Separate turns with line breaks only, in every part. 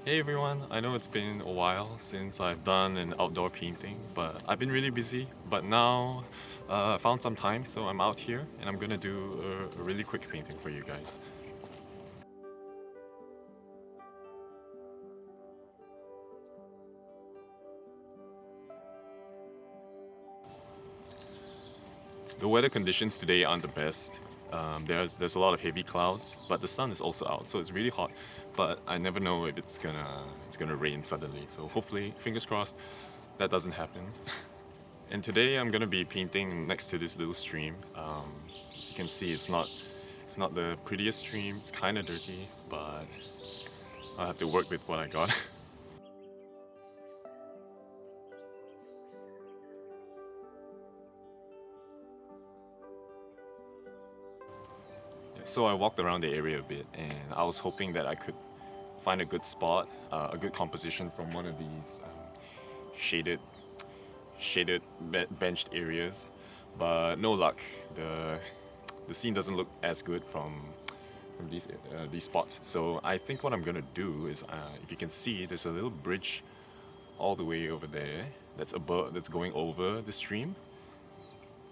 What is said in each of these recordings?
Hey everyone, I know it's been a while since I've done an outdoor painting, but I've been really busy. But now I found some time, so I'm out here and I'm gonna do a really quick painting for you guys. The weather conditions today aren't the best. There's a lot of heavy clouds, but the sun is also out, so it's really hot. But I never know if it's gonna rain suddenly. So hopefully, fingers crossed, that doesn't happen. And today I'm gonna be painting next to this little stream. As you can see, it's not the prettiest stream. It's kind of dirty, but I'll have to work with what I got. So I walked around the area a bit, and I was hoping that I could find a good spot, a good composition from one of these shaded, benched areas. But no luck. The the scene doesn't look as good from these spots. So I think what I'm gonna do is, if you can see, there's a little bridge all the way over there that's going over the stream.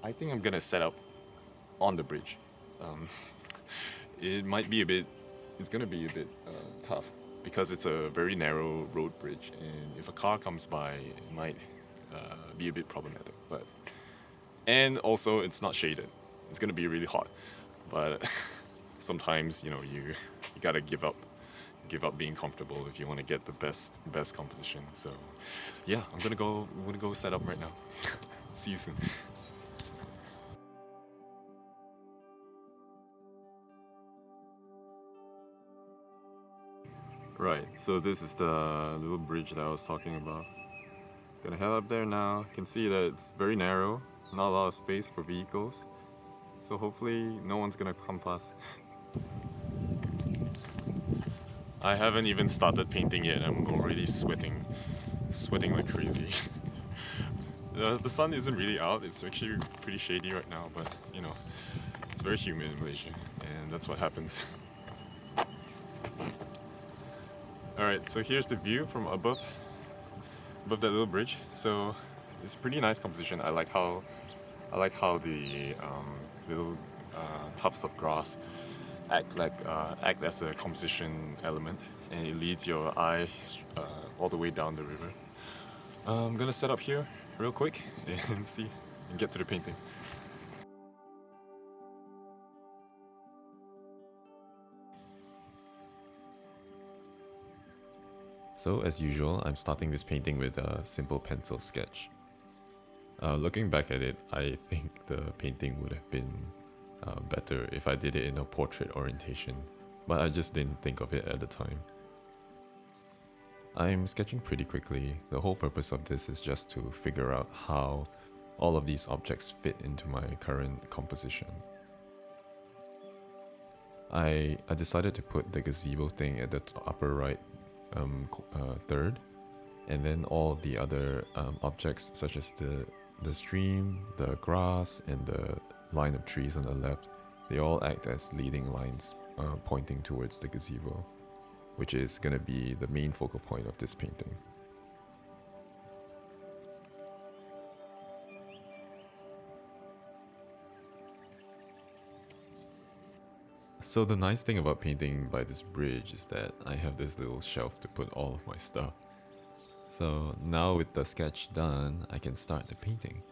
I think I'm gonna set up on the bridge. Um, it might be a bit. It's gonna be a bit tough because it's a very narrow road bridge, and if a car comes by, it might be a bit problematic. But and also it's not shaded. It's gonna be really hot, but sometimes you gotta give up being comfortable if you want to get the best composition. So yeah, I'm gonna go set up right now. See you soon. Right, so this is the little bridge that I was talking about. Gonna head up there now. You can see that it's very narrow, not a lot of space for vehicles. So hopefully no one's gonna come past. I haven't even started painting yet. I'm already sweating like crazy. The sun isn't really out. It's actually pretty shady right now, but it's very humid in Malaysia, and that's what happens. All right, so here's the view from above that little bridge. So it's pretty nice composition. I like how the little tufts of grass act as a composition element, and it leads your eye all the way down the river. I'm gonna set up here real quick and see and get to the painting. So as usual, I'm starting this painting with a simple pencil sketch. Looking back at it, I think the painting would have been better if I did it in a portrait orientation, but I just didn't think of it at the time. I'm sketching pretty quickly. The whole purpose of this is just to figure out how all of these objects fit into my current composition. I decided to put the gazebo thing at the upper right third, and then all the other objects such as the stream, the grass, and the line of trees on the left, they all act as leading lines pointing towards the gazebo, which is going to be the main focal point of this painting. So the nice thing about painting by this bridge is that I have this little shelf to put all of my stuff. So now with the sketch done, I can start the painting.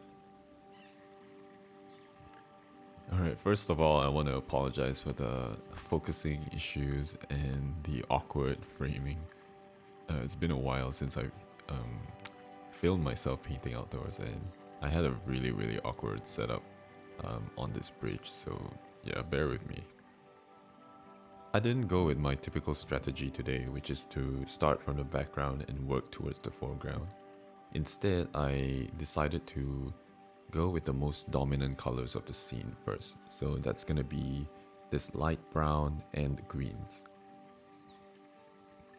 Alright, first of all, I want to apologize for the focusing issues and the awkward framing. It's been a while since I um, filmed myself painting outdoors, and I had a really awkward setup on this bridge, so yeah, bear with me. I didn't go with my typical strategy today, which is to start from the background and work towards the foreground. Instead, I decided to go with the most dominant colors of the scene first. So that's gonna be this light brown and greens.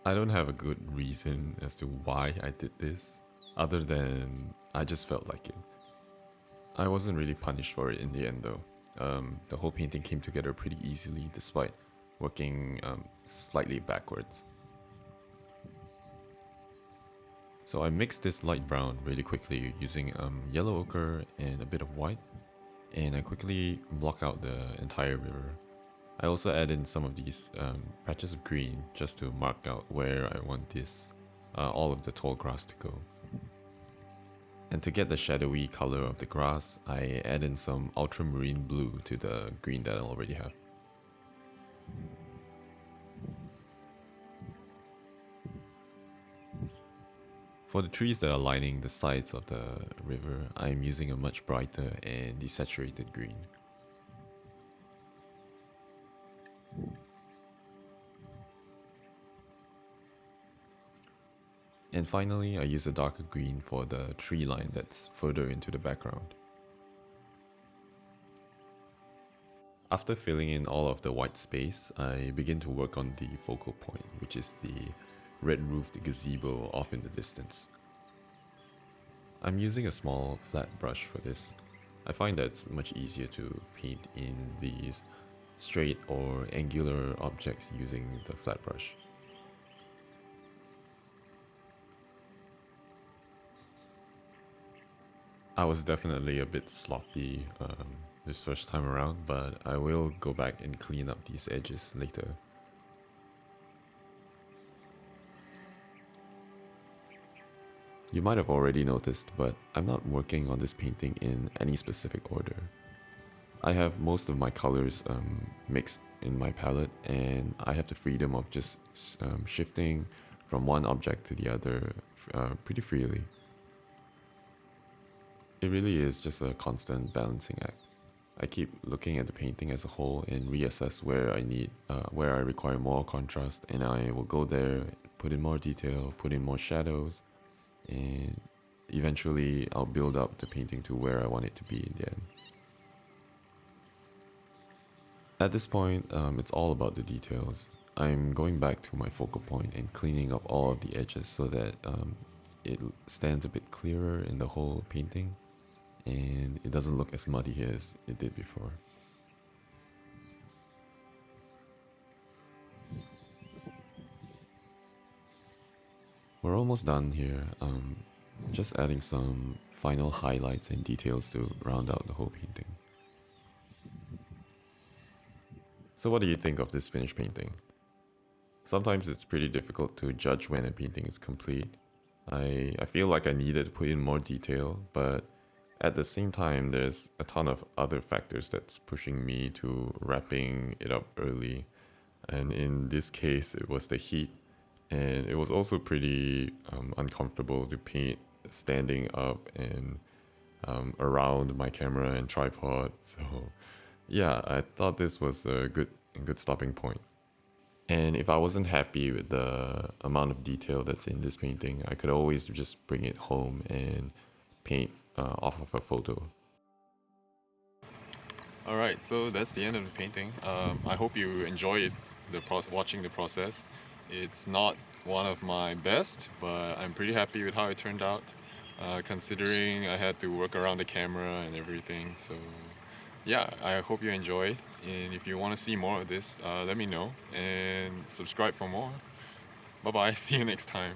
I don't have a good reason as to why I did this, other than I just felt like it. I wasn't really punished for it in the end though. The whole painting came together pretty easily despite working slightly backwards.
So I mixed this light brown really quickly using yellow ochre and a bit of white, and I quickly block out the entire river. I also add in some of these patches of green just to mark out where I want this all of the tall grass to go. And to get the shadowy color of the grass, I add in some ultramarine blue to the green that I already have. For the trees that are lining the sides of the river, I'm using a much brighter and desaturated green. And finally, I use a darker green for the tree line that's further into the background. After filling in all of the white space, I begin to work on the focal point, which is the red-roofed gazebo off in the distance. I'm using a small flat brush for this. I find that it's much easier to paint in these straight or angular objects using the flat brush. I was definitely a bit sloppy this first time around, but I will go back and clean up these edges later. You might have already noticed, but I'm not working on this painting in any specific order. I have most of my colors mixed in my palette, and I have the freedom of just shifting from one object to the other pretty freely. It really is just a constant balancing act. I keep looking at the painting as a whole and reassess where I require more contrast, and I will go there, put in more detail, put in more shadows, and eventually I'll build up the painting to where I want it to be in the end. At this point, it's all about the details. I'm going back to my focal point and cleaning up all of the edges so that it stands a bit clearer in the whole painting and it doesn't look as muddy as it did before. We're almost done here. Just adding some final highlights and details to round out the whole painting. So what do you think of this finished painting? Sometimes it's pretty difficult to judge when a painting is complete. I feel like I needed to put in more detail, but at the same time, there's a ton of other factors that's pushing me to wrapping it up early. And in this case, it was the heat. And it was also pretty uncomfortable to paint standing up and around my camera and tripod. So yeah, I thought this was a good stopping point. And if I wasn't happy with the amount of detail that's in this painting, I could always just bring it home and paint off of a photo.
Alright, so that's the end of the painting. I hope you enjoyed watching the process. It's not one of my best, but I'm pretty happy with how it turned out, considering I had to work around the camera and everything. So yeah, I hope you enjoyed. And if you want to see more of this, let me know and subscribe for more. Bye bye, see you next time.